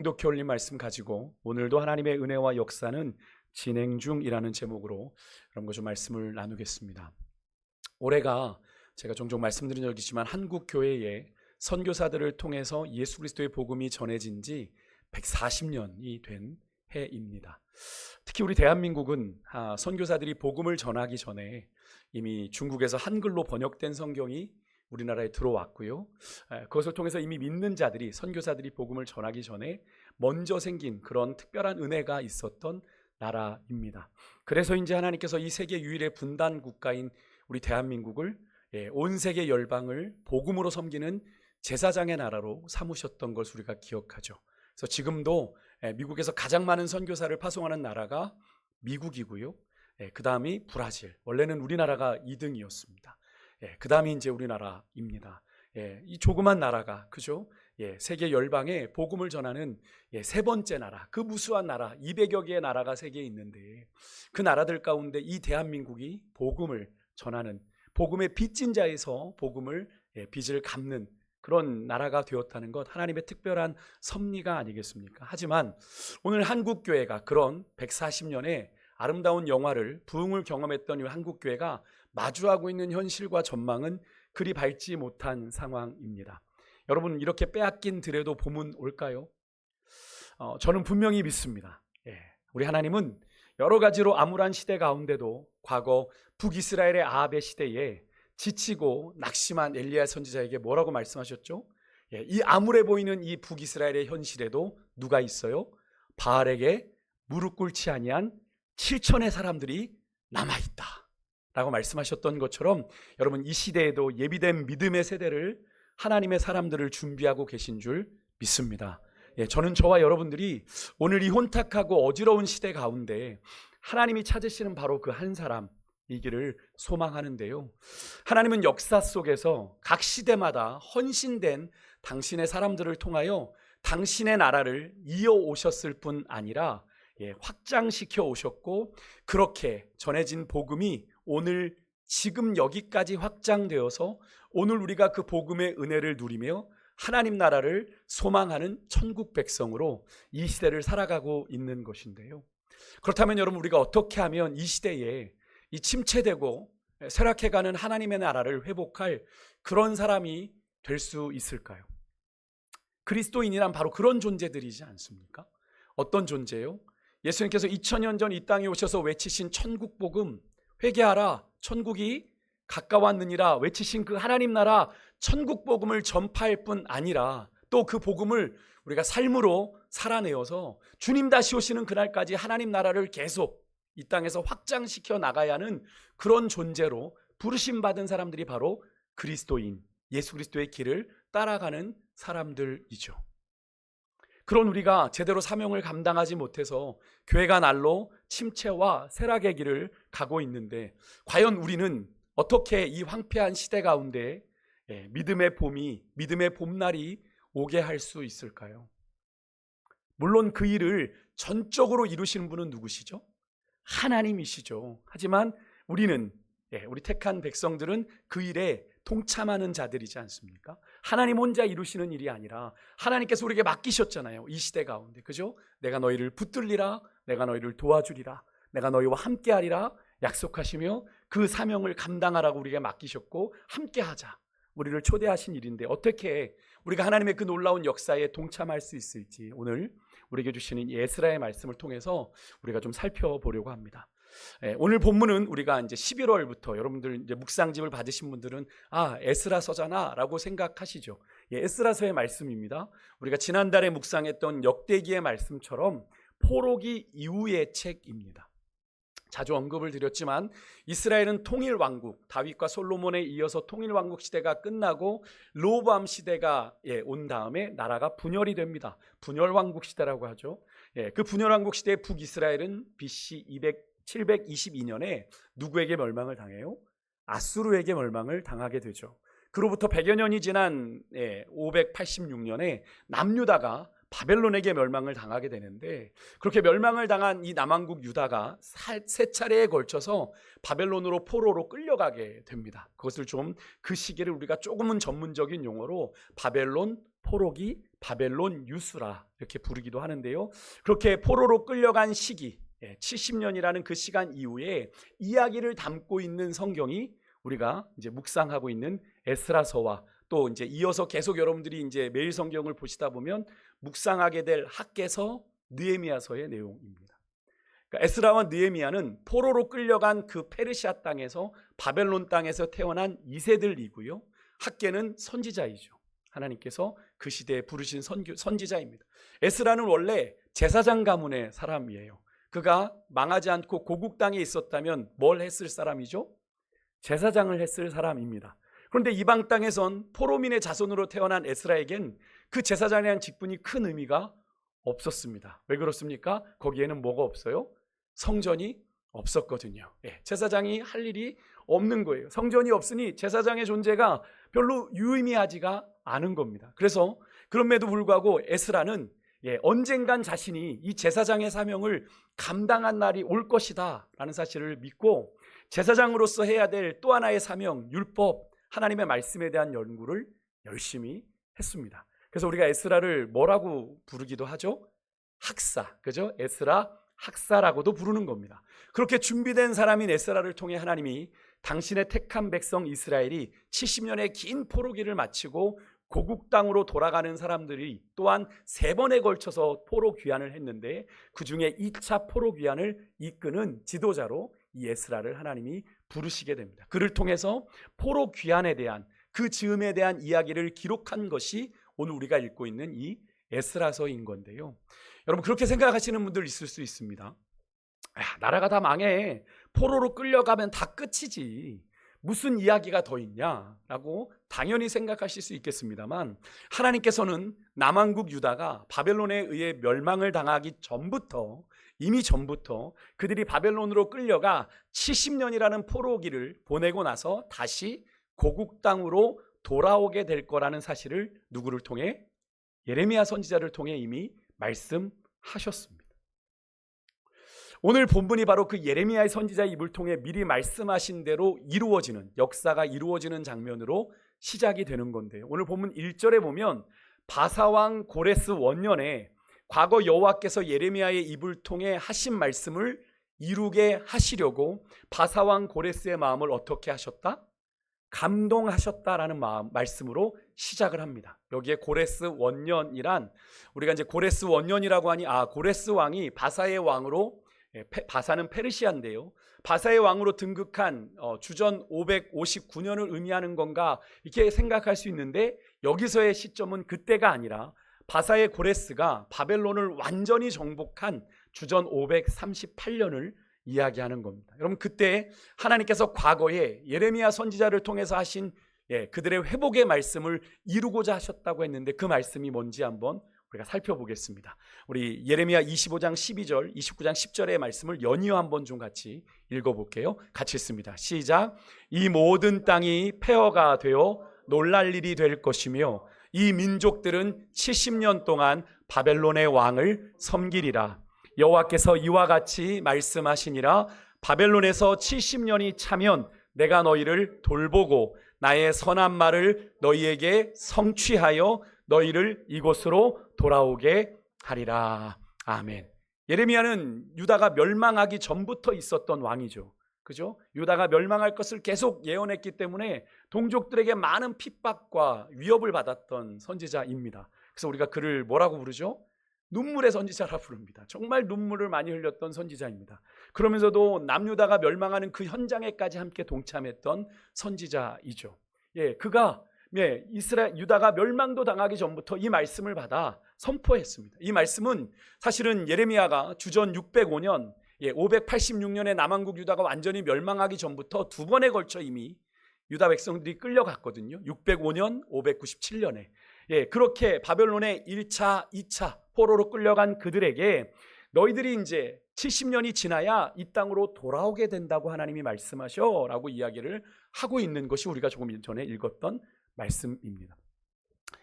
기독교 올림 말씀 가지고 오늘도 하나님의 은혜와 역사는 진행 중이라는 제목으로 여러분과 좀 말씀을 나누겠습니다. 올해가 제가 종종 말씀드린 적이 있지만 한국 교회에 선교사들을 통해서 예수 그리스도의 복음이 전해진 지 140년이 된 해입니다. 특히 우리 대한민국은 선교사들이 복음을 전하기 전에 이미 중국에서 한글로 번역된 성경이 우리나라에 들어왔고요. 그것을 통해서 이미 믿는 자들이, 선교사들이 복음을 전하기 전에 먼저 생긴 그런 특별한 은혜가 있었던 나라입니다. 그래서 이제 하나님께서 이 세계 유일의 분단 국가인 우리 대한민국을 온 세계 열방을 복음으로 섬기는 제사장의 나라로 삼으셨던 것을 우리가 기억하죠. 그래서 지금도 미국에서 가장 많은 선교사를 파송하는 나라가 미국이고요. 그 다음이 브라질. 원래는 우리나라가 2등이었습니다. 그 다음이 이제 우리나라입니다. 이 조그만 나라가, 그죠? 세계 열방에 복음을 전하는 세 번째 나라, 그 무수한 나라, 200여 개의 나라가 세계에 있는데 그 나라들 가운데 이 대한민국이 복음을 전하는, 복음의 빚진 자에서 복음을 빚을 갚는 그런 나라가 되었다는 것, 하나님의 특별한 섭리가 아니겠습니까? 하지만 오늘 한국교회가 그런 140년의 아름다운 영화를, 부흥을 경험했던 이 한국교회가 마주하고 있는 현실과 전망은 그리 밝지 못한 상황입니다. 여러분, 이렇게 빼앗긴 들에도 봄은 올까요? 저는 분명히 믿습니다. 우리 하나님은 여러 가지로 암울한 시대 가운데도 과거 북이스라엘의 아합의 시대에 지치고 낙심한 엘리야 선지자에게 뭐라고 말씀하셨죠? 이 암울해 보이는 이 북이스라엘의 현실에도 누가 있어요? 바알에게 무릎 꿇지 아니한 7천의 사람들이 남아있다 라고 말씀하셨던 것처럼 여러분, 이 시대에도 예비된 믿음의 세대를, 하나님의 사람들을 준비하고 계신 줄 믿습니다. 저는 저와 여러분들이 오늘 이 혼탁하고 어지러운 시대 가운데 하나님이 찾으시는 바로 그 한 사람이기를 소망하는데요. 하나님은 역사 속에서 각 시대마다 헌신된 당신의 사람들을 통하여 당신의 나라를 이어오셨을 뿐 아니라 확장시켜 오셨고, 그렇게 전해진 복음이 오늘 지금 여기까지 확장되어서 오늘 우리가 그 복음의 은혜를 누리며 하나님 나라를 소망하는 천국 백성으로 이 시대를 살아가고 있는 것인데요. 그렇다면 여러분, 우리가 어떻게 하면 이 시대에 이 침체되고 쇠락해가는 하나님의 나라를 회복할 그런 사람이 될 수 있을까요? 그리스도인이란 바로 그런 존재들이지 않습니까? 어떤 존재요? 예수님께서 2000년 전 이 땅에 오셔서 외치신 천국 복음, 회개하라, 천국이 가까웠느니라 외치신 그 하나님 나라 천국 복음을 전파할 뿐 아니라 또 그 복음을 우리가 삶으로 살아내어서 주님 다시 오시는 그날까지 하나님 나라를 계속 이 땅에서 확장시켜 나가야 하는 그런 존재로 부르심 받은 사람들이 바로 그리스도인, 예수 그리스도의 길을 따라가는 사람들이죠. 그런 우리가 제대로 사명을 감당하지 못해서 교회가 날로 침체와 쇠락의 길을 가고 있는데, 과연 우리는 어떻게 이 황폐한 시대 가운데 믿음의 봄이, 믿음의 봄날이 오게 할 수 있을까요? 물론 그 일을 전적으로 이루시는 분은 누구시죠? 하나님이시죠. 하지만 우리는, 우리 택한 백성들은 그 일에 동참하는 자들이지 않습니까? 하나님 혼자 이루시는 일이 아니라 하나님께서 우리에게 맡기셨잖아요. 이 시대 가운데, 그죠? 내가 너희를 붙들리라, 내가 너희를 도와주리라, 내가 너희와 함께하리라 약속하시며 그 사명을 감당하라고 우리에게 맡기셨고 함께하자, 우리를 초대하신 일인데 어떻게 우리가 하나님의 그 놀라운 역사에 동참할 수 있을지 오늘 우리에게 주시는 에스라의 말씀을 통해서 우리가 좀 살펴보려고 합니다. 오늘 본문은 우리가 이제 11월부터 여러분들 이제 묵상집을 받으신 분들은 에스라서잖아 라고 생각하시죠. 에스라서의 말씀입니다. 우리가 지난달에 묵상했던 역대기의 말씀처럼 포로기 이후의 책입니다. 자주 언급을 드렸지만 이스라엘은 통일왕국, 다윗과 솔로몬에 이어서 통일왕국 시대가 끝나고 르호보암 시대가 온 다음에 나라가 분열이 됩니다. 분열왕국 시대라고 하죠. 그 분열왕국 시대의 북이스라엘은 BC 722년에 누구에게 멸망을 당해요? 아수르에게 멸망을 당하게 되죠. 그로부터 100여 년이 지난 586년에 남유다가 바벨론에게 멸망을 당하게 되는데, 그렇게 멸망을 당한 이 남왕국 유다가 세 차례에 걸쳐서 바벨론으로 포로로 끌려가게 됩니다. 그것을 좀, 그 시기를 우리가 조금은 전문적인 용어로 바벨론 포로기 바벨론 유수라 이렇게 부르기도 하는데요. 그렇게 포로로 끌려간 시기 70년이라는 그 시간 이후에 이야기를 담고 있는 성경이 우리가 이제 묵상하고 있는 에스라서와 또 이제 이어서 계속 여러분들이 이제 매일 성경을 보시다 보면 묵상하게 될 학개서, 느헤미야서의 내용입니다. 그러니까 에스라와 느헤미야는 포로로 끌려간 그 페르시아 땅에서 바벨론 땅에서 태어난 2세들이고요. 학개는 선지자이죠. 하나님께서 그 시대에 부르신 선지자입니다. 에스라는 원래 제사장 가문의 사람이에요. 그가 망하지 않고 고국 땅에 있었다면 뭘 했을 사람이죠? 제사장을 했을 사람입니다. 그런데 이방 땅에선 포로민의 자손으로 태어난 에스라에겐 그 제사장에 대한 직분이 큰 의미가 없었습니다. 왜 그렇습니까? 거기에는 뭐가 없어요? 성전이 없었거든요. 제사장이 할 일이 없는 거예요. 성전이 없으니 제사장의 존재가 별로 유의미하지가 않은 겁니다. 그래서 그럼에도 불구하고 에스라는 언젠간 자신이 이 제사장의 사명을 감당한 날이 올 것이다 라는 사실을 믿고 제사장으로서 해야 될 또 하나의 사명, 율법, 하나님의 말씀에 대한 연구를 열심히 했습니다. 그래서 우리가 에스라를 뭐라고 부르기도 하죠? 학사, 그죠? 에스라 학사라고도 부르는 겁니다. 그렇게 준비된 사람인 에스라를 통해 하나님이 당신의 택한 백성 이스라엘이 70년의 긴 포로기를 마치고 고국 땅으로 돌아가는 사람들이 또한 3번에 걸쳐서 포로 귀환을 했는데 그 중에 2차 포로 귀환을 이끄는 지도자로 이 에스라를 하나님이 부르시게 됩니다. 그를 통해서 포로 귀환에 대한 그 즈음에 대한 이야기를 기록한 것이 오늘 우리가 읽고 있는 이 에스라서인 건데요. 여러분 그렇게 생각하시는 분들 있을 수 있습니다. 나라가 다 망해. 포로로 끌려가면 다 끝이지. 무슨 이야기가 더 있냐라고 당연히 생각하실 수 있겠습니다만 하나님께서는 남왕국 유다가 바벨론에 의해 멸망을 당하기 전부터 이미 전부터 그들이 바벨론으로 끌려가 70년이라는 포로기를 보내고 나서 다시 고국 땅으로 돌아오게 될 거라는 사실을 누구를 통해? 예레미야 선지자를 통해 이미 말씀하셨습니다. 오늘 본문이 바로 그 예레미야의 선지자의 입을 통해 미리 말씀하신 대로 이루어지는 역사가 이루어지는 장면으로 시작이 되는 건데요. 오늘 본문 1절에 보면 바사왕 고레스 원년에 과거 여호와께서 예레미야의 입을 통해 하신 말씀을 이루게 하시려고 바사왕 고레스의 마음을 어떻게 하셨다? 감동하셨다라는 말씀으로 시작을 합니다. 여기에 고레스 원년이란 우리가 이제 고레스 원년이라고 하니 고레스 왕이 바사의 왕으로 바사는 페르시아인데요. 바사의 왕으로 등극한 주전 559년을 의미하는 건가 이렇게 생각할 수 있는데 여기서의 시점은 그때가 아니라 바사의 고레스가 바벨론을 완전히 정복한 주전 538년을 이야기하는 겁니다. 여러분 그때 하나님께서 과거에 예레미야 선지자를 통해서 하신 그들의 회복의 말씀을 이루고자 하셨다고 했는데 그 말씀이 뭔지 한번 우리가 살펴보겠습니다. 우리 예레미야 25장 12절, 29장 10절의 말씀을 연이어 한번 좀 같이 읽어볼게요. 같이 읽습니다. 시작. 이 모든 땅이 폐허가 되어 놀랄 일이 될 것이며 이 민족들은 70년 동안 바벨론의 왕을 섬기리라. 여호와께서 이와 같이 말씀하시니라. 바벨론에서 70년이 차면 내가 너희를 돌보고 나의 선한 말을 너희에게 성취하여 너희를 이곳으로 돌아오게 하리라. 아멘. 예레미야는 유다가 멸망하기 전부터 있었던 왕이죠. 그죠? 유다가 멸망할 것을 계속 예언했기 때문에 동족들에게 많은 핍박과 위협을 받았던 선지자입니다. 그래서 우리가 그를 뭐라고 부르죠? 눈물의 선지자라 부릅니다. 정말 눈물을 많이 흘렸던 선지자입니다. 그러면서도 남유다가 멸망하는 그 현장에까지 함께 동참했던 선지자이죠. 그가 유다가 멸망도 당하기 전부터 이 말씀을 받아 선포했습니다. 이 말씀은 사실은 예레미야가 주전 605년 586년에 남왕국 유다가 완전히 멸망하기 전부터 2번에 걸쳐 이미 유다 백성들이 끌려갔거든요. 605년, 597년에. 그렇게 바벨론의 1차, 2차 포로로 끌려간 그들에게 너희들이 이제 70년이 지나야 이 땅으로 돌아오게 된다고 하나님이 말씀하셔 라고 이야기를 하고 있는 것이 우리가 조금 전에 읽었던 말씀입니다.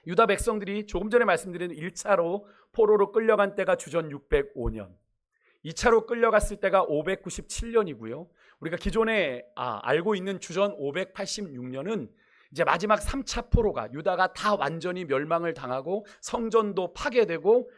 유다 백성들이 조금 전에 말씀드린 1차로 포로로 끌려간 때가 주전 605년, 2차로 끌려갔을 때가 597년이고요. 우리가 기존에 알고 있는 주전 586년은 이제 마지막 3차 포로가 유다가 다 완전히 멸망을 당하고 성전도 파괴되고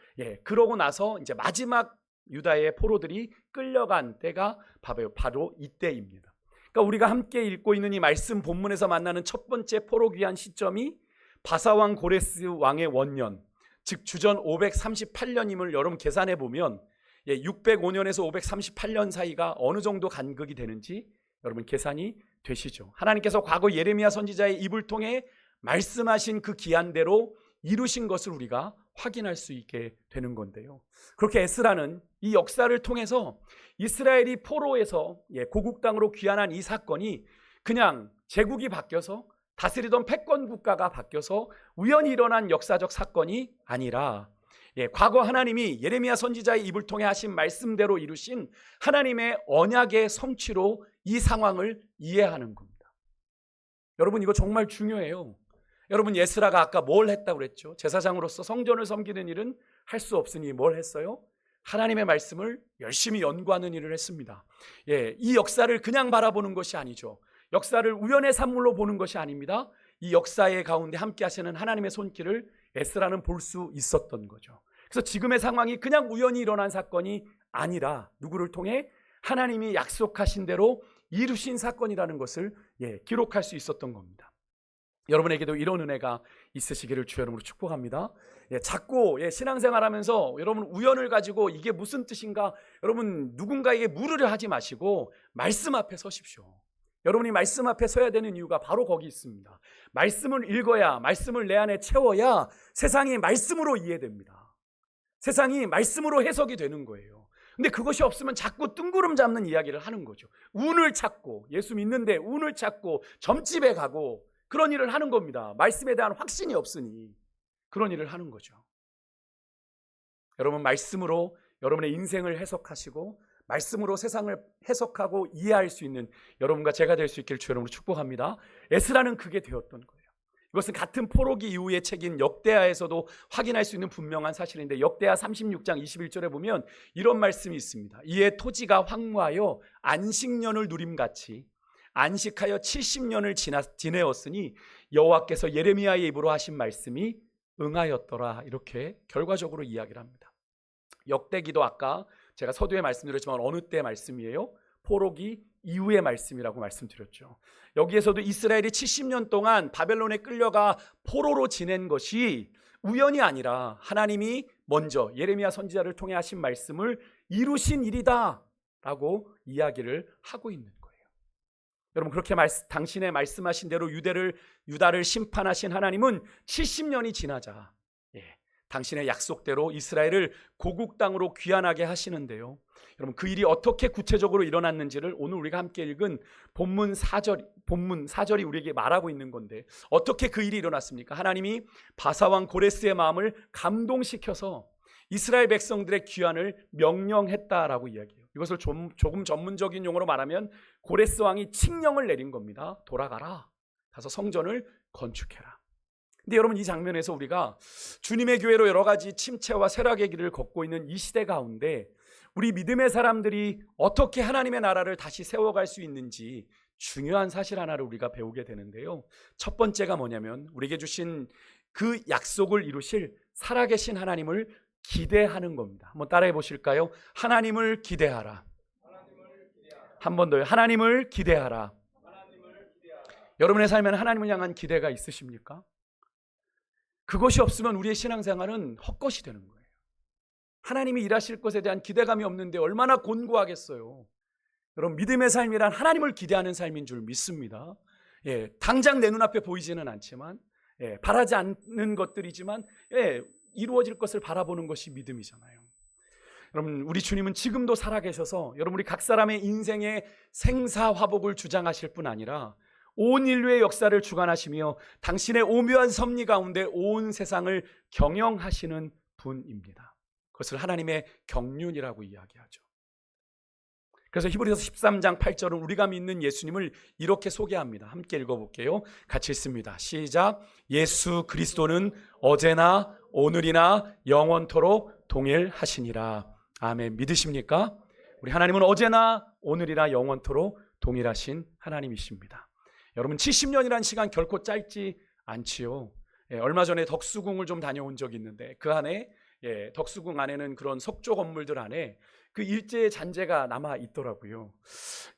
그러고 나서 이제 마지막 유다의 포로들이 끌려간 때가 바로 이때입니다. 그러니까 우리가 함께 읽고 있는 이 말씀 본문에서 만나는 첫 번째 포로 귀환 시점이 바사왕 고레스 왕의 원년, 즉 주전 538년임을 여러분 계산해 보면 605년에서 538년 사이가 어느 정도 간극이 되는지 여러분 계산이 되시죠. 하나님께서 과거 예레미야 선지자의 입을 통해 말씀하신 그 기한대로 이루신 것을 우리가 확인할 수 있게 되는 건데요. 그렇게 에스라는 이 역사를 통해서 이스라엘이 포로에서 고국 땅으로 귀환한 이 사건이 그냥 제국이 바뀌어서 다스리던 패권 국가가 바뀌어서 우연히 일어난 역사적 사건이 아니라 과거 하나님이 예레미야 선지자의 입을 통해 하신 말씀대로 이루신 하나님의 언약의 성취로 이 상황을 이해하는 겁니다. 여러분, 이거 정말 중요해요. 여러분, 에스라가 아까 뭘 했다고 그랬죠? 제사장으로서 성전을 섬기는 일은 할 수 없으니 뭘 했어요? 하나님의 말씀을 열심히 연구하는 일을 했습니다. 이 역사를 그냥 바라보는 것이 아니죠. 역사를 우연의 산물로 보는 것이 아닙니다. 이 역사의 가운데 함께 하시는 하나님의 손길을 에스라는 볼 수 있었던 거죠. 그래서 지금의 상황이 그냥 우연히 일어난 사건이 아니라 누구를 통해 하나님이 약속하신 대로 이루신 사건이라는 것을 기록할 수 있었던 겁니다. 여러분에게도 이런 은혜가 있으시기를 주의 이름으로 축복합니다. 자꾸 신앙생활하면서 여러분 우연을 가지고 이게 무슨 뜻인가, 여러분 누군가에게 물으려 하지 마시고 말씀 앞에 서십시오. 여러분이 말씀 앞에 서야 되는 이유가 바로 거기 있습니다. 말씀을 읽어야, 말씀을 내 안에 채워야 세상이 말씀으로 이해됩니다. 세상이 말씀으로 해석이 되는 거예요. 근데 그것이 없으면 자꾸 뜬구름 잡는 이야기를 하는 거죠. 운을 찾고, 예수 믿는데 운을 찾고 점집에 가고 그런 일을 하는 겁니다. 말씀에 대한 확신이 없으니 그런 일을 하는 거죠. 여러분, 말씀으로 여러분의 인생을 해석하시고 말씀으로 세상을 해석하고 이해할 수 있는 여러분과 제가 될 수 있기를 주의 이름으로 축복합니다. 에스라는 그게 되었던 거예요. 이것은 같은 포로기 이후의 책인 역대하에서도 확인할 수 있는 분명한 사실인데, 역대하 36장 21절에 보면 이런 말씀이 있습니다. 이에 토지가 황무하여 안식년을 누림같이 안식하여 70년을 지내었으니 여호와께서 예레미야의 입으로 하신 말씀이 응하였더라. 이렇게 결과적으로 이야기를 합니다. 역대기도 아까 제가 서두에 말씀드렸지만 어느 때 말씀이에요? 포로기 이후의 말씀이라고 말씀드렸죠. 여기에서도 이스라엘이 70년 동안 바벨론에 끌려가 포로로 지낸 것이 우연이 아니라 하나님이 먼저 예레미야 선지자를 통해 하신 말씀을 이루신 일이다 라고 이야기를 하고 있는 거예요. 여러분, 그렇게 당신의 말씀하신 대로 유다를 심판하신 하나님은 70년이 지나자 당신의 약속대로 이스라엘을 고국 땅으로 귀환하게 하시는데요. 여러분, 그 일이 어떻게 구체적으로 일어났는지를 오늘 우리가 함께 읽은 본문 4절이 우리에게 말하고 있는 건데, 어떻게 그 일이 일어났습니까? 하나님이 바사왕 고레스의 마음을 감동시켜서 이스라엘 백성들의 귀환을 명령했다라고 이야기해요. 이것을 조금 전문적인 용어로 말하면 고레스 왕이 칙령을 내린 겁니다. 돌아가라, 가서 성전을 건축해라. 근데 여러분, 이 장면에서 우리가 주님의 교회로 여러 가지 침체와 쇠락의 길을 걷고 있는 이 시대 가운데 우리 믿음의 사람들이 어떻게 하나님의 나라를 다시 세워갈 수 있는지 중요한 사실 하나를 우리가 배우게 되는데요. 첫 번째가 뭐냐면 우리에게 주신 그 약속을 이루실 살아계신 하나님을 기대하는 겁니다. 한번 따라해 보실까요? 하나님을 기대하라. 한 번 더요. 하나님을 기대하라. 여러분의 삶에는 하나님을 향한 기대가 있으십니까? 그것이 없으면 우리의 신앙생활은 헛것이 되는 거예요. 하나님이 일하실 것에 대한 기대감이 없는데 얼마나 곤고하겠어요. 여러분, 믿음의 삶이란 하나님을 기대하는 삶인 줄 믿습니다. 당장 내 눈앞에 보이지는 않지만, 바라지 않는 것들이지만 이루어질 것을 바라보는 것이 믿음이잖아요. 여러분, 우리 주님은 지금도 살아계셔서 여러분, 우리 각 사람의 인생의 생사화복을 주장하실 뿐 아니라 온 인류의 역사를 주관하시며 당신의 오묘한 섭리 가운데 온 세상을 경영하시는 분입니다. 그것을 하나님의 경륜이라고 이야기하죠. 그래서 히브리서 13장 8절은 우리가 믿는 예수님을 이렇게 소개합니다. 함께 읽어볼게요. 같이 읽습니다. 시작. 예수 그리스도는 어제나 오늘이나 영원토록 동일하시니라. 아멘. 믿으십니까? 우리 하나님은 어제나 오늘이나 영원토록 동일하신 하나님이십니다. 여러분 70년이라는 시간 결코 짧지 않지요. 얼마 전에 덕수궁을 좀 다녀온 적이 있는데 그 안에 덕수궁 안에는 그런 석조 건물들 안에 그 일제의 잔재가 남아 있더라고요.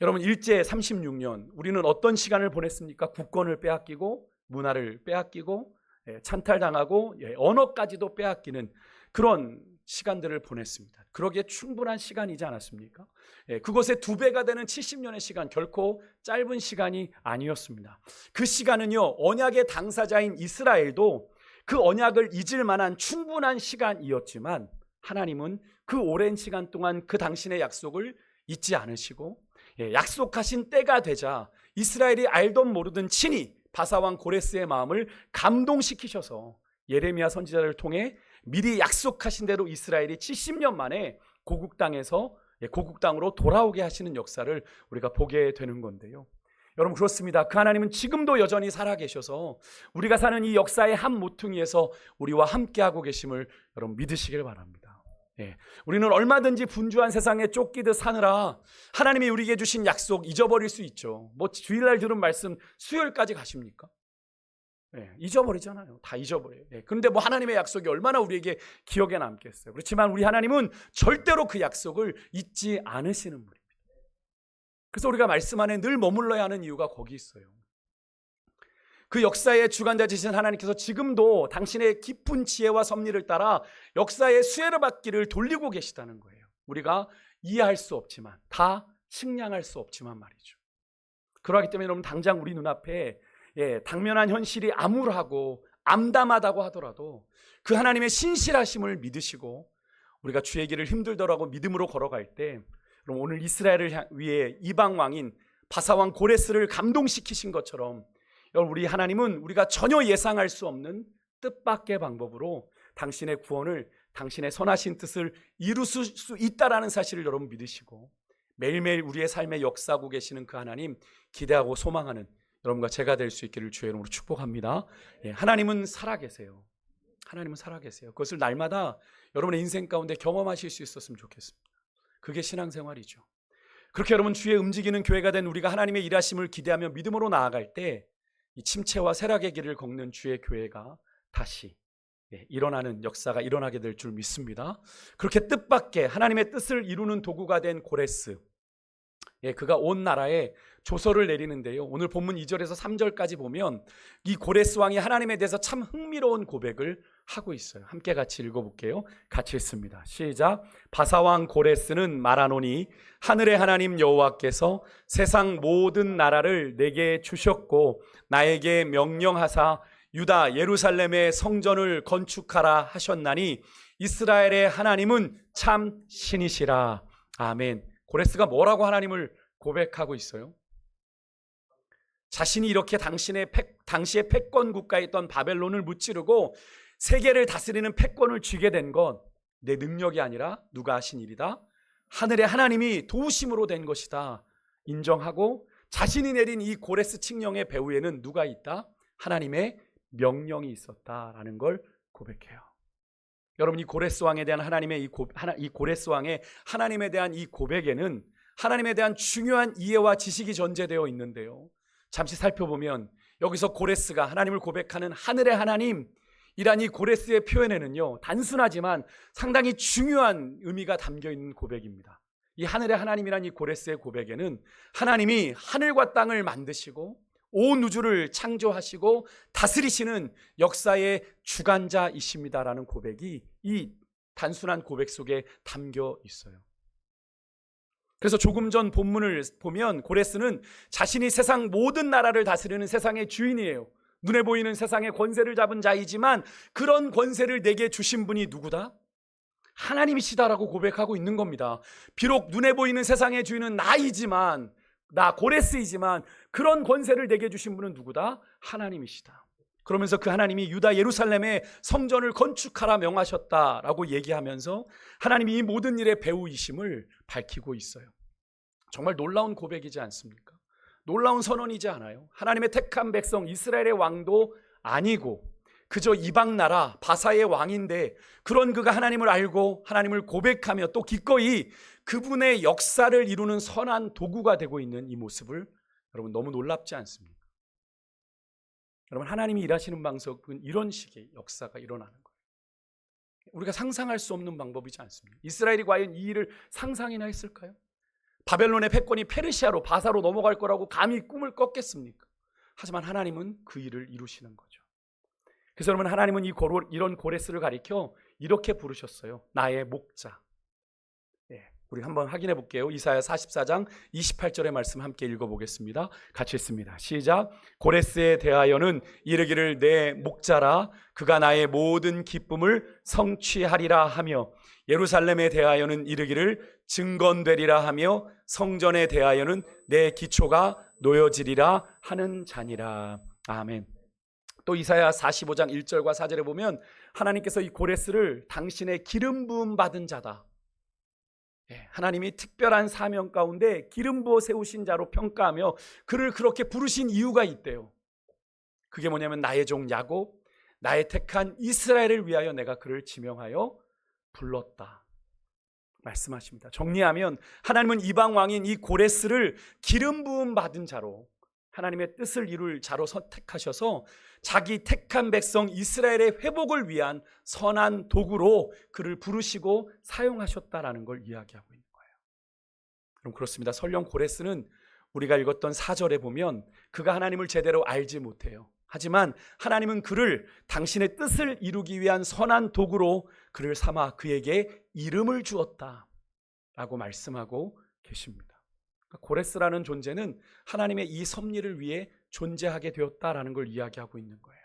여러분 일제 36년 우리는 어떤 시간을 보냈습니까? 국권을 빼앗기고 문화를 빼앗기고 찬탈당하고 언어까지도 빼앗기는 그런 시간들을 보냈습니다. 그러기에 충분한 시간이지 않았습니까? 그것의 2배가 되는 70년의 시간 결코 짧은 시간이 아니었습니다. 그 시간은요 언약의 당사자인 이스라엘도 그 언약을 잊을 만한 충분한 시간이었지만 하나님은 그 오랜 시간 동안 그 당신의 약속을 잊지 않으시고 약속하신 때가 되자 이스라엘이 알던 모르던 친히 바사왕 고레스의 마음을 감동시키셔서 예레미야 선지자를 통해 미리 약속하신 대로 이스라엘이 70년 만에 고국 땅으로 돌아오게 하시는 역사를 우리가 보게 되는 건데요. 여러분 그렇습니다. 그 하나님은 지금도 여전히 살아계셔서 우리가 사는 이 역사의 한 모퉁이에서 우리와 함께하고 계심을 여러분 믿으시길 바랍니다. 우리는 얼마든지 분주한 세상에 쫓기듯 사느라 하나님이 우리에게 주신 약속 잊어버릴 수 있죠. 뭐 주일날 들은 말씀 수요일까지 가십니까? 잊어버리잖아요. 다 잊어버려요. 그런데 뭐 하나님의 약속이 얼마나 우리에게 기억에 남겠어요. 그렇지만 우리 하나님은 절대로 그 약속을 잊지 않으시는 분입니다. 그래서 우리가 말씀 안에 늘 머물러야 하는 이유가 거기 있어요. 그 역사의 주관자 되신 하나님께서 지금도 당신의 깊은 지혜와 섭리를 따라 역사의 수혜를 받기를 돌리고 계시다는 거예요. 우리가 이해할 수 없지만 다 측량할 수 없지만 말이죠. 그러하기 때문에 여러분 당장 우리 눈앞에 당면한 현실이 암울하고 암담하다고 하더라도 그 하나님의 신실하심을 믿으시고 우리가 주의 길을 힘들더라고 믿음으로 걸어갈 때 그럼 오늘 이스라엘을 위해 이방 왕인 바사왕 고레스를 감동시키신 것처럼 우리 하나님은 우리가 전혀 예상할 수 없는 뜻밖의 방법으로 당신의 구원을 당신의 선하신 뜻을 이루실 수 있다라는 사실을 여러분 믿으시고 매일매일 우리의 삶에 역사하고 계시는 그 하나님 기대하고 소망하는 여러분과 제가 될 수 있기를 주의 이름으로 축복합니다. 하나님은 살아계세요. 하나님은 살아계세요. 그것을 날마다 여러분의 인생 가운데 경험하실 수 있었으면 좋겠습니다. 그게 신앙생활이죠. 그렇게 여러분 주의 움직이는 교회가 된 우리가 하나님의 일하심을 기대하며 믿음으로 나아갈 때 이 침체와 쇠락의 길을 걷는 주의 교회가 다시 일어나는 역사가 일어나게 될 줄 믿습니다. 그렇게 뜻밖의 하나님의 뜻을 이루는 도구가 된 고레스, 그가 온 나라에 조서를 내리는데요. 오늘 본문 2절에서 3절까지 보면 이 고레스 왕이 하나님에 대해서 참 흥미로운 고백을 하고 있어요. 함께 같이 읽어볼게요. 같이 읽습니다. 시작. 바사왕 고레스는 말하노니 하늘의 하나님 여호와께서 세상 모든 나라를 내게 주셨고 나에게 명령하사 유다 예루살렘의 성전을 건축하라 하셨나니 이스라엘의 하나님은 참 신이시라. 아멘. 고레스가 뭐라고 하나님을 고백하고 있어요? 자신이 이렇게 당시의 패권 국가에 있던 바벨론을 무찌르고 세계를 다스리는 패권을 쥐게 된 건 내 능력이 아니라 누가 하신 일이다? 하늘의 하나님이 도우심으로 된 것이다 인정하고 자신이 내린 이 고레스 칙령의 배후에는 누가 있다? 하나님의 명령이 있었다라는 걸 고백해요. 여러분 이 고레스 왕에 대한 이 고레스 왕의 하나님에 대한 이 고백에는 하나님에 대한 중요한 이해와 지식이 전제되어 있는데요. 잠시 살펴보면 여기서 고레스가 하나님을 고백하는 하늘의 하나님이란 이 고레스의 표현에는요 단순하지만 상당히 중요한 의미가 담겨있는 고백입니다. 이 하늘의 하나님이란 이 고레스의 고백에는 하나님이 하늘과 땅을 만드시고 온 우주를 창조하시고 다스리시는 역사의 주관자이십니다라는 고백이 이 단순한 고백 속에 담겨 있어요. 그래서 조금 전 본문을 보면 고레스는 자신이 세상 모든 나라를 다스리는 세상의 주인이에요. 눈에 보이는 세상의 권세를 잡은 자이지만 그런 권세를 내게 주신 분이 누구다? 하나님이시다라고 고백하고 있는 겁니다. 비록 눈에 보이는 세상의 주인은 나 고레스이지만 그런 권세를 내게 주신 분은 누구다? 하나님이시다. 그러면서 그 하나님이 유다 예루살렘에 성전을 건축하라 명하셨다라고 얘기하면서 하나님이 이 모든 일의 배후이심을 밝히고 있어요. 정말 놀라운 고백이지 않습니까? 놀라운 선언이지 않아요? 하나님의 택한 백성 이스라엘의 왕도 아니고 그저 이방 나라 바사의 왕인데 그런 그가 하나님을 알고 하나님을 고백하며 또 기꺼이 그분의 역사를 이루는 선한 도구가 되고 있는 이 모습을 여러분 너무 놀랍지 않습니까? 여러분, 하나님이 일하시는 방식은 이런 식의 역사가 일어나는 거예요. 우리가 상상할 수 없는 방법이지 않습니까? 이스라엘이 과연 이 일을 상상이나 했을까요? 바벨론의 패권이 페르시아로, 바사로 넘어갈 거라고 감히 꿈을 꿨겠습니까? 하지만 하나님은 그 일을 이루시는 거죠. 그래서 여러분, 하나님은 이런 고레스를 가리켜 이렇게 부르셨어요. 나의 목자. 우리 한번 확인해 볼게요. 이사야 44장 28절의 말씀 함께 읽어보겠습니다. 같이 읽습니다. 시작. 고레스에 대하여는 이르기를 내 목자라, 그가 나의 모든 기쁨을 성취하리라 하며, 예루살렘에 대하여는 이르기를 증건되리라 하며, 성전에 대하여는 내 기초가 놓여지리라 하는 자니라. 아멘. 또 이사야 45장 1절과 4절에 보면 하나님께서 이 고레스를 당신의 기름 부음 받은 자다, 하나님이 특별한 사명 가운데 기름 부어 세우신 자로 평가하며 그를 그렇게 부르신 이유가 있대요. 그게 뭐냐면 나의 종 야곱, 나의 택한 이스라엘을 위하여 내가 그를 지명하여 불렀다 말씀하십니다. 정리하면 하나님은 이방 왕인 이 고레스를 기름 부음 받은 자로, 하나님의 뜻을 이룰 자로 선택하셔서 자기 택한 백성 이스라엘의 회복을 위한 선한 도구로 그를 부르시고 사용하셨다라는 걸 이야기하고 있는 거예요. 그럼 그렇습니다. 설령 고레스는 우리가 읽었던 4절에 보면 그가 하나님을 제대로 알지 못해요. 하지만 하나님은 그를 당신의 뜻을 이루기 위한 선한 도구로 그를 삼아 그에게 이름을 주었다라고 말씀하고 계십니다. 고레스라는 존재는 하나님의 이 섭리를 위해 존재하게 되었다라는 걸 이야기하고 있는 거예요.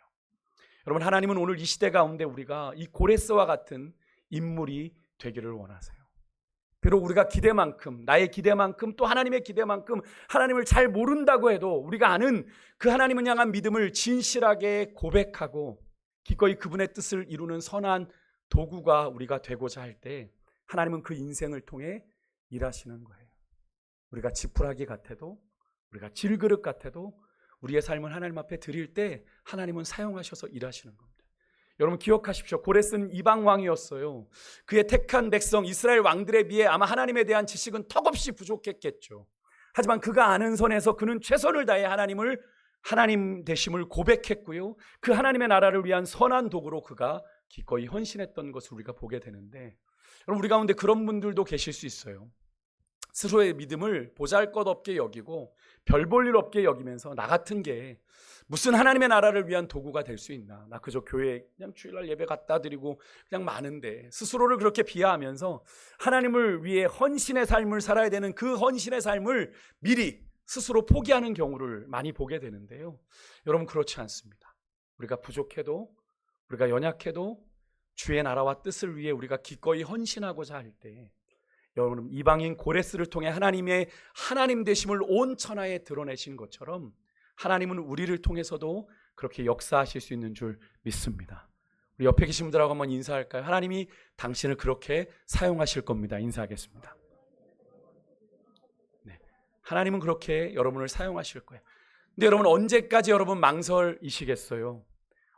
여러분, 하나님은 오늘 이 시대 가운데 우리가 이 고레스와 같은 인물이 되기를 원하세요. 비록 우리가 기대만큼, 나의 기대만큼, 또 하나님의 기대만큼 하나님을 잘 모른다고 해도 우리가 아는 그 하나님을 향한 믿음을 진실하게 고백하고 기꺼이 그분의 뜻을 이루는 선한 도구가 우리가 되고자 할 때 하나님은 그 인생을 통해 일하시는 거예요. 우리가 지푸라기 같아도, 우리가 질그릇 같아도 우리의 삶을 하나님 앞에 드릴 때 하나님은 사용하셔서 일하시는 겁니다. 여러분 기억하십시오. 고레스는 이방 왕이었어요. 그의 택한 백성 이스라엘 왕들에 비해 아마 하나님에 대한 지식은 턱없이 부족했겠죠. 하지만 그가 아는 선에서 그는 최선을 다해 하나님 되심을 고백했고요. 그 하나님의 나라를 위한 선한 도구로 그가 기꺼이 헌신했던 것을 우리가 보게 되는데, 여러분 우리 가운데 그런 분들도 계실 수 있어요. 스스로의 믿음을 보잘것없게 여기고 별 볼 일 없게 여기면서 나 같은 게 무슨 하나님의 나라를 위한 도구가 될 수 있나, 나 그저 교회 그냥 주일날 예배 갖다 드리고 그냥 많은데, 스스로를 그렇게 비하하면서 하나님을 위해 헌신의 삶을 살아야 되는 그 헌신의 삶을 미리 스스로 포기하는 경우를 많이 보게 되는데요. 여러분 그렇지 않습니다. 우리가 부족해도, 우리가 연약해도 주의 나라와 뜻을 위해 우리가 기꺼이 헌신하고자 할 때, 여러분 이방인 고레스를 통해 하나님의 하나님 되심을 온 천하에 드러내신 것처럼 하나님은 우리를 통해서도 그렇게 역사하실 수 있는 줄 믿습니다. 우리 옆에 계신 분들하고 한번 인사할까요? 하나님이 당신을 그렇게 사용하실 겁니다. 인사하겠습니다. 네, 하나님은 그렇게 여러분을 사용하실 거예요. 근데 여러분 언제까지 여러분 망설이시겠어요?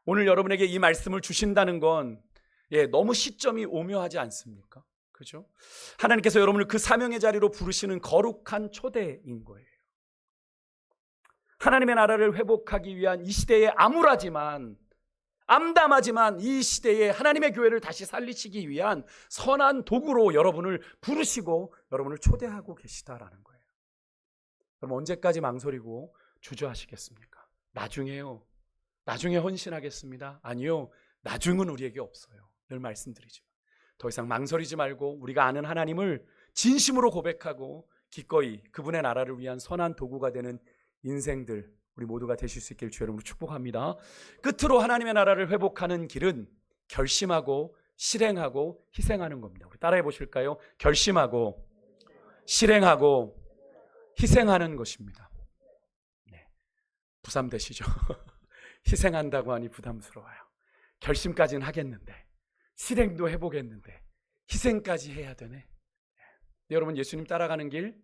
오늘 여러분에게 이 말씀을 주신다는 건 너무 시점이 오묘하지 않습니까? 그죠? 하나님께서 여러분을 그 사명의 자리로 부르시는 거룩한 초대인 거예요. 하나님의 나라를 회복하기 위한 이 시대에 암울하지만 암담하지만 이 시대에 하나님의 교회를 다시 살리시기 위한 선한 도구로 여러분을 부르시고 여러분을 초대하고 계시다라는 거예요. 여러분 언제까지 망설이고 주저하시겠습니까? 나중에요. 나중에 헌신하겠습니다. 아니요. 나중은 우리에게 없어요. 늘 말씀드리지만 더 이상 망설이지 말고 우리가 아는 하나님을 진심으로 고백하고 기꺼이 그분의 나라를 위한 선한 도구가 되는 인생들 우리 모두가 되실 수 있기를 주 여러분을 축복합니다. 끝으로 하나님의 나라를 회복하는 길은 결심하고 실행하고 희생하는 겁니다. 우리 따라해 보실까요? 결심하고 실행하고 희생하는 것입니다. 네. 부담되시죠? 희생한다고 하니 부담스러워요. 결심까지는 하겠는데 실행도 해보겠는데 희생까지 해야 되네. 네, 여러분 예수님 따라가는 길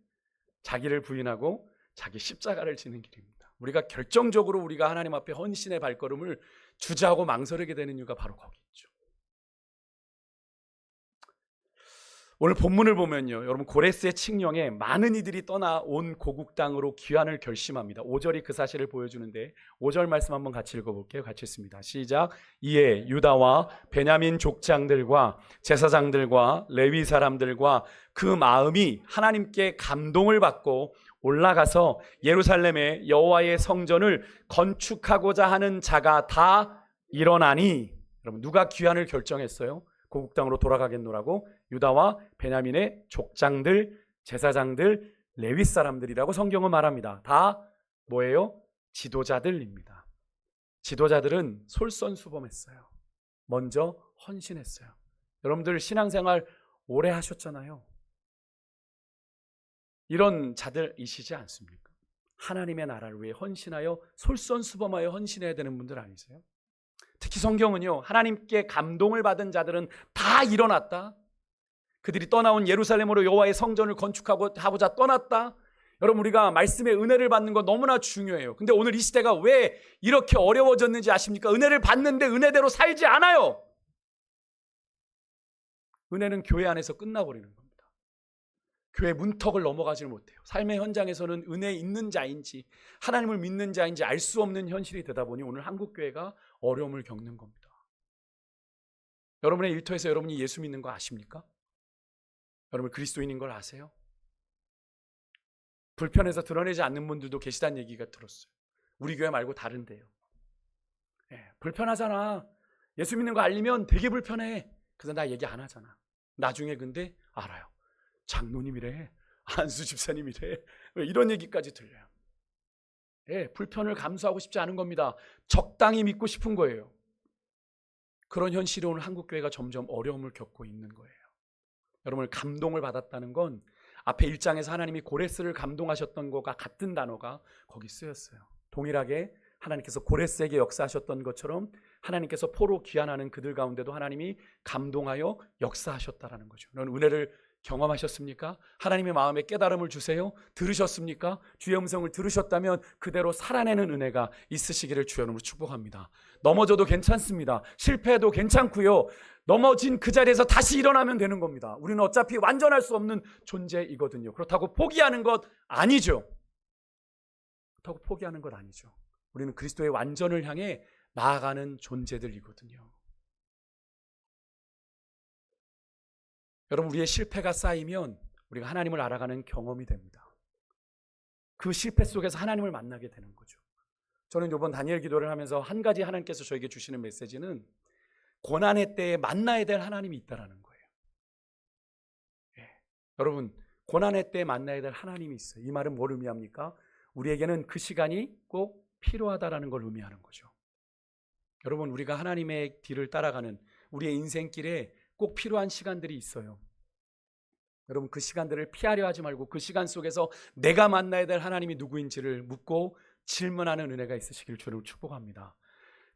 자기를 부인하고 자기 십자가를 지는 길입니다. 우리가 결정적으로 우리가 하나님 앞에 헌신의 발걸음을 주저하고 망설이게 되는 이유가 바로 거기 있죠. 오늘 본문을 보면요, 여러분 고레스의 칙령에 많은 이들이 떠나온 고국 땅으로 귀환을 결심합니다. 5절이 그 사실을 보여주는데 5절 말씀 한번 같이 읽어볼게요. 같이 읽습니다. 시작. 이에 유다와 베냐민 족장들과 제사장들과 레위 사람들과 그 마음이 하나님께 감동을 받고 올라가서 예루살렘의 여호와의 성전을 건축하고자 하는 자가 다 일어나니, 여러분 누가 귀환을 결정했어요? 고국 땅으로 돌아가겠노라고? 유다와 베냐민의 족장들, 제사장들, 레위 사람들이라고 성경은 말합니다. 다 뭐예요? 지도자들입니다. 지도자들은 솔선수범했어요. 먼저 헌신했어요. 여러분들 신앙생활 오래 하셨잖아요. 이런 자들이시지 않습니까? 하나님의 나라를 위해 헌신하여 솔선수범하여 헌신해야 되는 분들 아니세요? 특히 성경은요, 하나님께 감동을 받은 자들은 다 일어났다. 그들이 떠나온 예루살렘으로 여호와의 성전을 건축하고자 떠났다. 여러분, 우리가 말씀의 은혜를 받는 거 너무나 중요해요. 근데 오늘 이 시대가 왜 이렇게 어려워졌는지 아십니까? 은혜를 받는데 은혜대로 살지 않아요. 은혜는 교회 안에서 끝나버리는 겁니다. 교회 문턱을 넘어가지 못해요. 삶의 현장에서는 은혜 있는 자인지 하나님을 믿는 자인지 알 수 없는 현실이 되다 보니 오늘 한국교회가 어려움을 겪는 겁니다. 여러분의 일터에서 여러분이 예수 믿는 거 아십니까? 여러분 그리스도인인 걸 아세요? 불편해서 드러내지 않는 분들도 계시다는 얘기가 들었어요. 우리 교회 말고 다른데요. 불편하잖아. 예수 믿는 거 알리면 되게 불편해. 그래서 나 얘기 안 하잖아. 나중에 근데 알아요. 장로님이래, 안수 집사님이래, 이런 얘기까지 들려요. 불편을 감수하고 싶지 않은 겁니다. 적당히 믿고 싶은 거예요. 그런 현실이 오늘 한국교회가 점점 어려움을 겪고 있는 거예요. 여러분, 감동을 받았다는 건 앞에 1장에서 하나님이 고레스를 감동하셨던 것과 같은 단어가 거기 쓰였어요. 동일하게 하나님께서 고레스에게 역사하셨던 것처럼 하나님께서 포로 귀환하는 그들 가운데도 하나님이 감동하여 역사하셨다라는 거죠. 여러분, 은혜를 경험하셨습니까? 하나님의 마음에 깨달음을 주세요. 들으셨습니까? 주의 음성을 들으셨다면 그대로 살아내는 은혜가 있으시기를 주의 이름으로 축복합니다. 넘어져도 괜찮습니다. 실패해도 괜찮고요. 넘어진 그 자리에서 다시 일어나면 되는 겁니다. 우리는 어차피 완전할 수 없는 존재이거든요. 그렇다고 포기하는 것 아니죠. 그렇다고 포기하는 것 아니죠. 우리는 그리스도의 완전을 향해 나아가는 존재들이거든요. 여러분, 우리의 실패가 쌓이면 우리가 하나님을 알아가는 경험이 됩니다. 그 실패 속에서 하나님을 만나게 되는 거죠. 저는 이번 다니엘 기도를 하면서 한 가지 하나님께서 저에게 주시는 메시지는 고난의 때에 만나야 될 하나님이 있다는 거예요. 여러분, 고난의 때에 만나야 될 하나님이 있어요. 이 말은 뭘 의미합니까? 우리에게는 그 시간이 꼭 필요하다라는 걸 의미하는 거죠. 여러분, 우리가 하나님의 길을 따라가는 우리의 인생길에 꼭 필요한 시간들이 있어요. 여러분, 그 시간들을 피하려 하지 말고 그 시간 속에서 내가 만나야 될 하나님이 누구인지를 묻고 질문하는 은혜가 있으시기를 주를 축복합니다.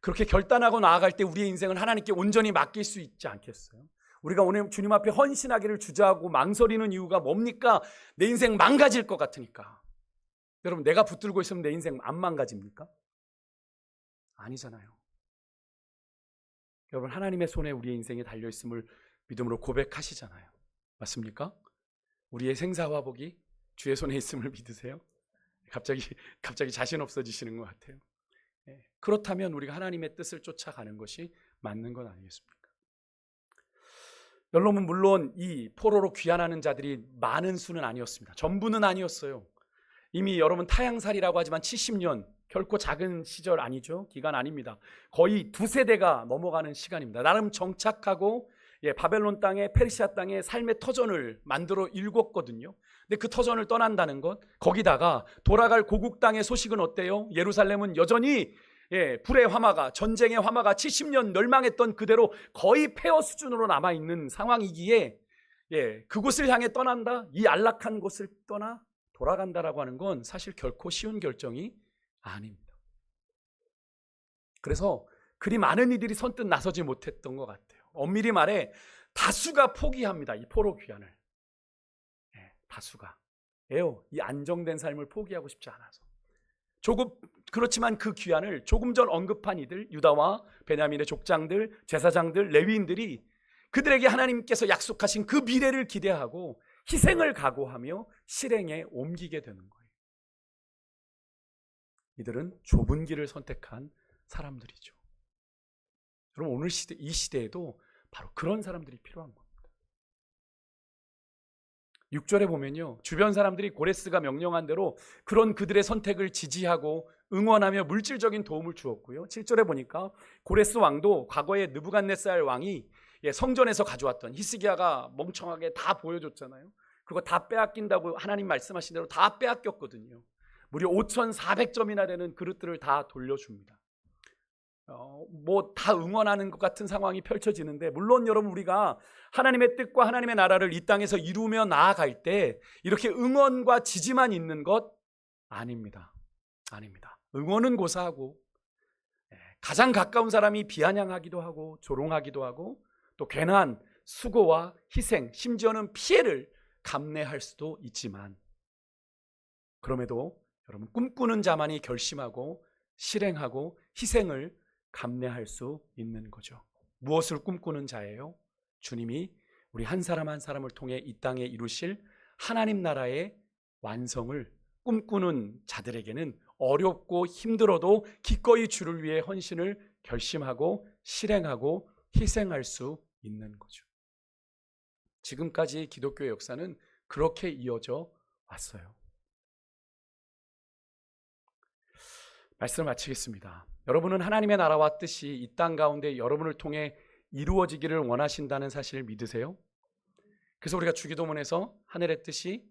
그렇게 결단하고 나아갈 때 우리의 인생을 하나님께 온전히 맡길 수 있지 않겠어요? 우리가 오늘 주님 앞에 헌신하기를 주저하고 망설이는 이유가 뭡니까? 내 인생 망가질 것 같으니까. 여러분, 내가 붙들고 있으면 내 인생 안 망가집니까? 아니잖아요. 여러분, 하나님의 손에 우리의 인생이 달려있음을 믿음으로 고백하시잖아요. 맞습니까? 우리의 생사화복이 주의 손에 있음을 믿으세요? 갑자기 자신 없어지시는 것 같아요. 그렇다면 우리가 하나님의 뜻을 쫓아가는 것이 맞는 건 아니겠습니까? 여러분, 물론 이 포로로 귀환하는 자들이 많은 수는 아니었습니다. 전부는 아니었어요. 이미 여러분 타향살이라고 하지만 70년, 결코 작은 시절 아니죠. 기간 아닙니다. 거의 2세대가 넘어가는 시간입니다. 나름 정착하고 바벨론 땅에, 페르시아 땅에 삶의 터전을 만들어 일궜거든요. 근데 그 터전을 떠난다는 것, 거기다가 돌아갈 고국 땅의 소식은 어때요? 예루살렘은 여전히 불의 화마가, 전쟁의 화마가 70년 멸망했던 그대로 거의 폐허 수준으로 남아있는 상황이기에 그곳을 향해 떠난다? 이 안락한 곳을 떠나 돌아간다라고 하는 건 사실 결코 쉬운 결정이 아닙니다. 그래서 그리 많은 이들이 선뜻 나서지 못했던 것 같아요. 엄밀히 말해 다수가 포기합니다. 이 포로 귀환을. 다수가. 이 안정된 삶을 포기하고 싶지 않아서. 그렇지만 그 귀환을 조금 전 언급한 이들, 유다와 베냐민의 족장들, 제사장들, 레위인들이 그들에게 하나님께서 약속하신 그 미래를 기대하고 희생을 각오하며 실행에 옮기게 되는 거예요. 이들은 좁은 길을 선택한 사람들이죠. 그럼 오늘 시대, 이 시대에도 바로 그런 사람들이 필요한 겁니다. 6절에 보면요, 주변 사람들이 고레스가 명령한 대로 그런 그들의 선택을 지지하고 응원하며 물질적인 도움을 주었고요. 7절에 보니까 고레스 왕도 과거에 느부갓네살 왕이 성전에서 가져왔던, 히스기야가 멍청하게 다 보여줬잖아요. 그거 다 빼앗긴다고 하나님 말씀하신 대로 다 빼앗겼거든요. 무려 5,400점이나 되는 그릇들을 다 돌려줍니다. 뭐 다 응원하는 것 같은 상황이 펼쳐지는데, 물론 여러분, 우리가 하나님의 뜻과 하나님의 나라를 이 땅에서 이루며 나아갈 때 이렇게 응원과 지지만 있는 것 아닙니다. 아닙니다. 응원은 고사하고 가장 가까운 사람이 비아냥하기도 하고 조롱하기도 하고 또 괜한 수고와 희생, 심지어는 피해를 감내할 수도 있지만, 그럼에도 여러분, 꿈꾸는 자만이 결심하고 실행하고 희생을 감내할 수 있는 거죠. 무엇을 꿈꾸는 자예요? 주님이 우리 한 사람 한 사람을 통해 이 땅에 이루실 하나님 나라의 완성을 꿈꾸는 자들에게는 어렵고 힘들어도 기꺼이 주를 위해 헌신을 결심하고 실행하고 희생할 수 있는 거죠. 지금까지 기독교의 역사는 그렇게 이어져 왔어요. 말씀을 마치겠습니다. 여러분은 하나님의 나라와 뜻이 이 땅 가운데 여러분을 통해 이루어지기를 원하신다는 사실을 믿으세요? 그래서 우리가 주기도문에서 하늘의 뜻이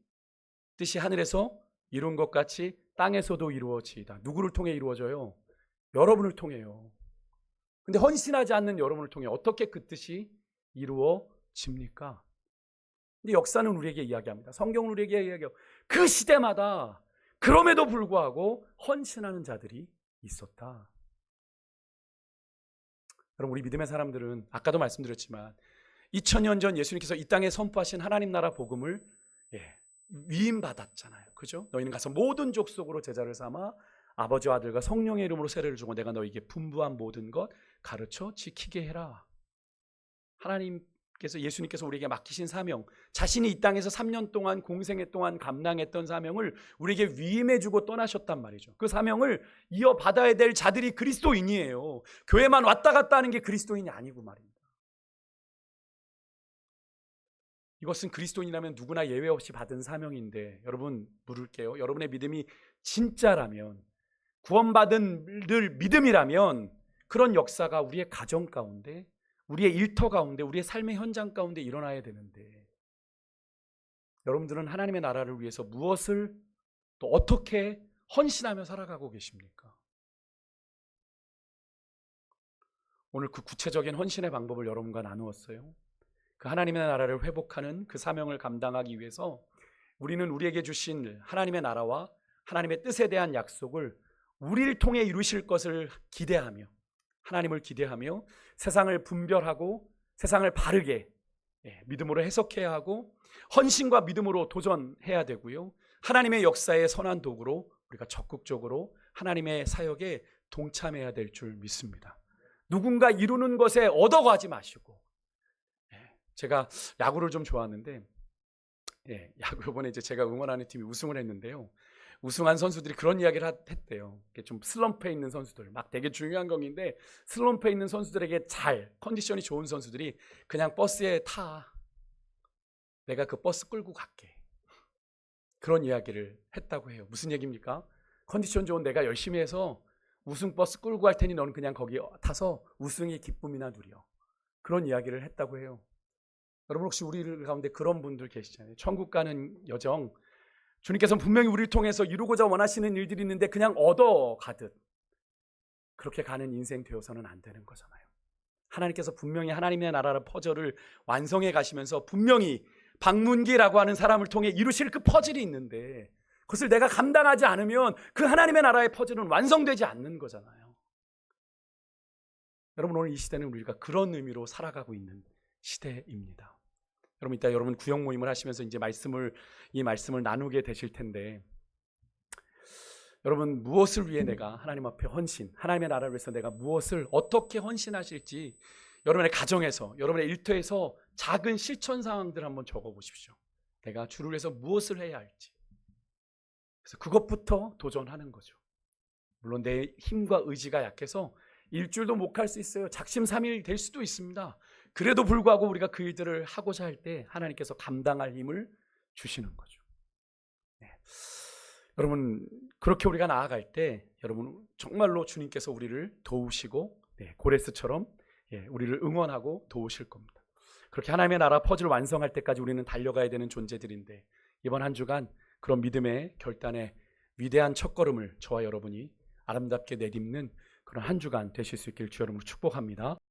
하늘에서 이룬 것 같이 땅에서도 이루어지이다. 누구를 통해 이루어져요? 여러분을 통해요. 근데 헌신하지 않는 여러분을 통해 어떻게 그 뜻이 이루어집니까? 근데 역사는 우리에게 이야기합니다. 성경은 우리에게 이야기해요. 그 시대마다 그럼에도 불구하고 헌신하는 자들이 있었다. 여러분, 우리 믿음의 사람들은 아까도 말씀드렸지만 2000년 전 예수님께서 이 땅에 선포하신 하나님 나라 복음을 위임받았잖아요. 그죠? 너희는 가서 모든 족속으로 제자를 삼아 아버지와 아들과 성령의 이름으로 세례를 주고 내가 너희에게 분부한 모든 것 가르쳐 지키게 해라. 하나님께서, 예수님께서 우리에게 맡기신 사명, 자신이 이 땅에서 3년 동안 공생애 동안 감당했던 사명을 우리에게 위임해주고 떠나셨단 말이죠. 그 사명을 이어받아야 될 자들이 그리스도인이에요. 교회만 왔다 갔다 하는 게 그리스도인이 아니고 말입니다. 이것은 그리스도인이라면 누구나 예외 없이 받은 사명인데, 여러분 물을게요. 여러분의 믿음이 진짜라면, 구원받은 믿음이라면 그런 역사가 우리의 가정 가운데, 우리의 일터 가운데, 우리의 삶의 현장 가운데 일어나야 되는데, 여러분들은 하나님의 나라를 위해서 무엇을 또 어떻게 헌신하며 살아가고 계십니까? 오늘 그 구체적인 헌신의 방법을 여러분과 나누었어요. 그 하나님의 나라를 회복하는 그 사명을 감당하기 위해서 우리는 우리에게 주신 하나님의 나라와 하나님의 뜻에 대한 약속을 우리를 통해 이루실 것을 기대하며, 하나님을 기대하며 세상을 분별하고 세상을 바르게 믿음으로 해석해야 하고 헌신과 믿음으로 도전해야 되고요. 하나님의 역사의 선한 도구로 우리가 적극적으로 하나님의 사역에 동참해야 될 줄 믿습니다. 누군가 이루는 것에 얻어가지 마시고, 제가 야구를 좀 좋아하는데, 야구 이번에 이제 제가 응원하는 팀이 우승을 했는데요. 우승한 선수들이 그런 이야기를 했대요. 좀 슬럼프에 있는 선수들, 막 되게 중요한 경기인데 슬럼프에 있는 선수들에게 컨디션이 좋은 선수들이 그냥 버스에 타. 내가 그 버스 끌고 갈게. 그런 이야기를 했다고 해요. 무슨 얘기입니까? 컨디션 좋은 내가 열심히 해서 우승 버스 끌고 갈 테니 너는 그냥 거기 타서 우승의 기쁨이나 누려. 그런 이야기를 했다고 해요. 여러분, 혹시 우리 가운데 그런 분들 계시잖아요. 천국 가는 여정, 주님께서는 분명히 우리를 통해서 이루고자 원하시는 일들이 있는데 그냥 얻어가듯 그렇게 가는 인생 되어서는 안 되는 거잖아요. 하나님께서 분명히 하나님의 나라의 퍼즐을 완성해 가시면서 분명히 방문기라고 하는 사람을 통해 이루실 그 퍼즐이 있는데, 그것을 내가 감당하지 않으면 그 하나님의 나라의 퍼즐은 완성되지 않는 거잖아요. 여러분, 오늘 이 시대는 우리가 그런 의미로 살아가고 있는 시대입니다. 여러분, 이따 여러분 구역 모임을 하시면서 이제 이 말씀을 나누게 되실 텐데, 여러분 무엇을 위해 내가 하나님 앞에 헌신, 하나님의 나라를 위해서 내가 무엇을 어떻게 헌신하실지 여러분의 가정에서, 여러분의 일터에서 작은 실천 상황들 한번 적어 보십시오. 내가 주를 위해서 무엇을 해야 할지. 그래서 그것부터 도전하는 거죠. 물론 내 힘과 의지가 약해서 일주일도 못 할 수 있어요. 작심삼일 될 수도 있습니다. 그래도 불구하고 우리가 그 일들을 하고자 할 때 하나님께서 감당할 힘을 주시는 거죠. 네. 여러분, 그렇게 우리가 나아갈 때 여러분 정말로 주님께서 우리를 도우시고 고레스처럼 우리를 응원하고 도우실 겁니다. 그렇게 하나님의 나라 퍼즐 완성할 때까지 우리는 달려가야 되는 존재들인데, 이번 한 주간 그런 믿음의 결단의 위대한 첫걸음을 저와 여러분이 아름답게 내딛는 그런 한 주간 되실 수 있기를 주 여러분으로 축복합니다.